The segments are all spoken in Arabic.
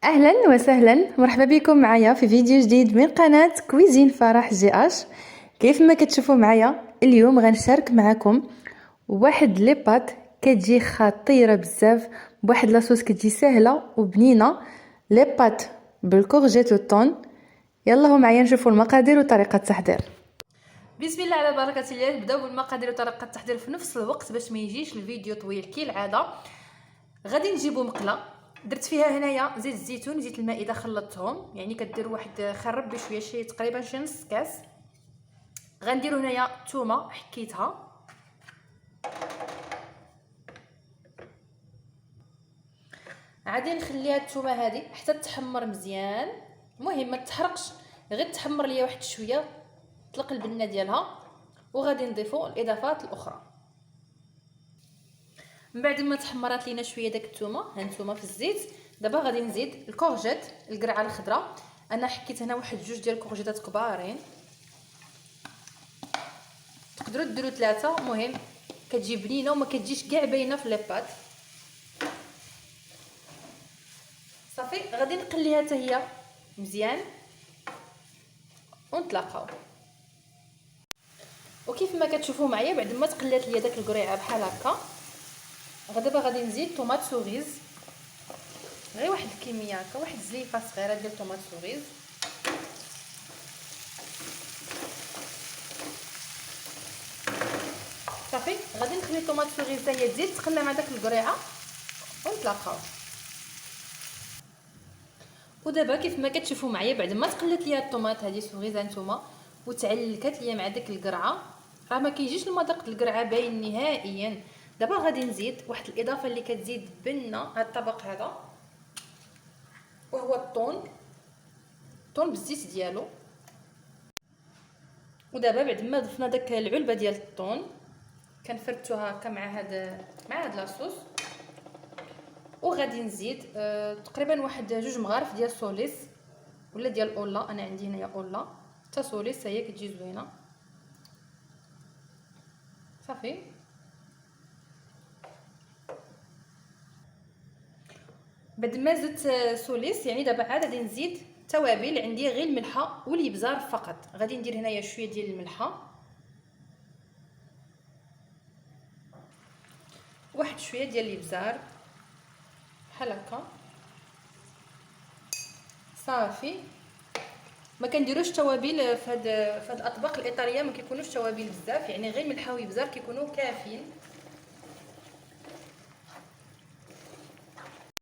اهلا وسهلا، مرحبا بكم معايا في فيديو جديد من قناه كويزين فرح جي اش. كيف ما كتشوفوا معايا اليوم غنشارك معكم واحد لي بات كتجي خطيره بزاف بواحد لاصوص كتجي سهله وبنينه. لي بات بالكورجيت والطون. يلا هو معايا نشوفوا المقادير وطريقه التحضير. بسم الله على بركه الله. نبداو بالمقادير وطريقه التحضير في نفس الوقت باش ما يجيش الفيديو طويل كالعاده. غادي نجيبوا مقله درت فيها هنايا زيت الزيتون زيت الماء اذا خلطتهم، يعني كديروا واحد خرب بشويه شي تقريبا شي نص كاس. غنديروا هنايا الثومه حكيتها، عادي نخليها الثومه هذه حتى تحمر مزيان. المهم ما تحرقش، غير تحمر ليا واحد شويه، طلق البنه ديالها. وغادي نضيفوا الاضافات الاخرى. من بعد ما تحمرات لينا شويه داك الثومه، هانتوما في الزيت. دابا غادي نزيد الكورجيت القرعه الخضراء. انا حكيت هنا واحد جوج ديال الكورجيتات كبارين، تقدروا ديروا ثلاثه، المهم كتجي بنينه وما كتجيش كاع باينه في لي بات. صافي غادي نقليها حتى هي مزيان ونتلاقاو. وكيف ما كتشوفوا معايا بعد ما تقلات ليا داك القريعه بحال هكا، دابا غادي نزيد طوماط سوريز، غير واحد الكميه هكا، واحد زليفه صغيره ديال طوماط سوريز. صافي غادي نخلي الطوماط سوريز حتى هي تزيد تقلى مع داك القريعه ونتلاقاو. ودابا كيف ما كتشوفوا معايا بعد ما تقلت ليا الطوماط هذه سوريز هانتوما وتعلكت ليا مع داك القرعه، راه ما كيجيش المذاق ديال القرعه باين نهائيا. دابا غادي نزيد واحد الاضافه اللي كتزيد بنه هذا الطبق هذا، وهو الطون بالزيت ديالو. ودابا بعد ما ضفنا داك العلبه ديال الطون كنفرتوها هكا مع هاد لاصوص. وغادي نزيد تقريبا واحد جوج مغارف ديال السوليس ولا ديال اولا، انا عندي هنايا اولا حتى سوليس هي كتجي زوينه. صافي بعد ما زدت سوليس يعني دابا عاد غادي نزيد توابل. عندي غير الملحه والابزار فقط. غادي ندير هنايا شويه ديال الملحه، واحد شويه ديال الابزار بحال هكا. صافي ما كنديروش توابل في هاد الاطباق الايطاليه، ما كيكونوش توابل بزاف، يعني غير ملحه وابزار كيكونوا كافيين.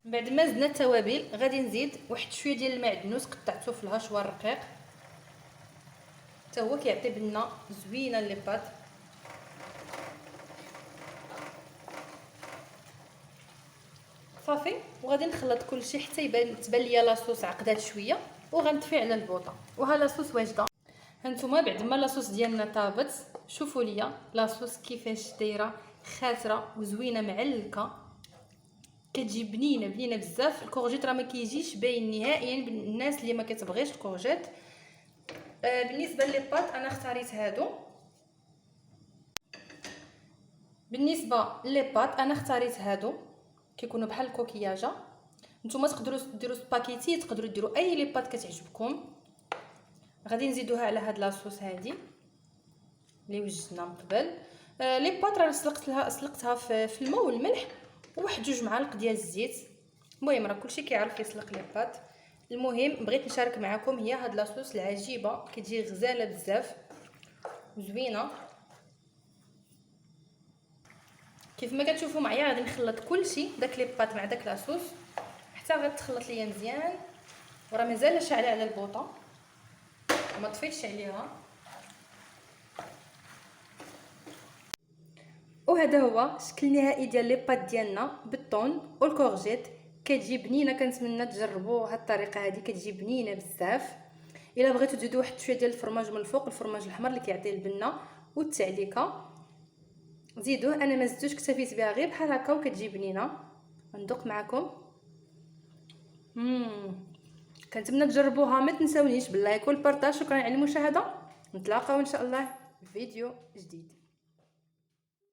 بعد ما زدنا التوابل غادي نزيد واحد شويه ديال المعدنوس قطعته في الهشوار رقيق، حتى هو كيعطي بنه زوينه لي بات. صافي وغادي نخلط كلشي حتى تبان ليا لاصوص عقدات شويه، وغنطفي على البوطه. وها لاصوص واجده. هانتوما بعد ما لاصوص ديالنا طابت، شوفوا ليا لاصوص كيفاش دايره خاسره وزوينه معلكه، كتجي بنينه بزاف. الكورجيت راه ما كيجيش باين نهائيا بالناس اللي ما كتبغيش الكورجيت. بالنسبه لي بات انا اختاريت هادو. كيكونوا بحال الكوكياجه. نتوما تقدروا ديروا سباكيتي، تقدروا ديروا اي لي بات كتعجبكم. غادي نزيدوها على هاد لاصوص هادي اللي وجدنا من قبل. لي بات راه سلقتها في الماء والملح وواحد جوج معالق ديال الزيت. المهم راه كلشي كيعرف يسلق لي بات. المهم بغيت نشارك معكم هي هاد لاصوص العجيبه، كتجي غزاله بزاف وزوينه. كيف ما كتشوفوا معايا غادي نخلط كلشي داك لي بات مع داك لاصوص حتى غتخلط ليا مزيان. وراه مازال شاعله على البوطه وما طفيتش عليها. وهذا هو الشكل النهائي ديال لي بات ديالنا بالطون والكورجيت. كتجي بنينه، كنتمنى تجربوا هاد الطريقه هذه، كتجي بنينه بزاف. الا بغيتوا تزيدوا واحد شويه ديال الفرماج من الفوق، الفرماج الاحمر اللي كيعطي البنه والتعليكه، زيدوه. انا ما زدتوش، اكتفيت بها غير بحال هكا وكتجي بنينه. ندوق معكم. كنتمنى تجربوها، ما تنساونيش باللايك والبارطاج. شكرا على المشاهده، نتلاقاو ان شاء الله في فيديو جديد.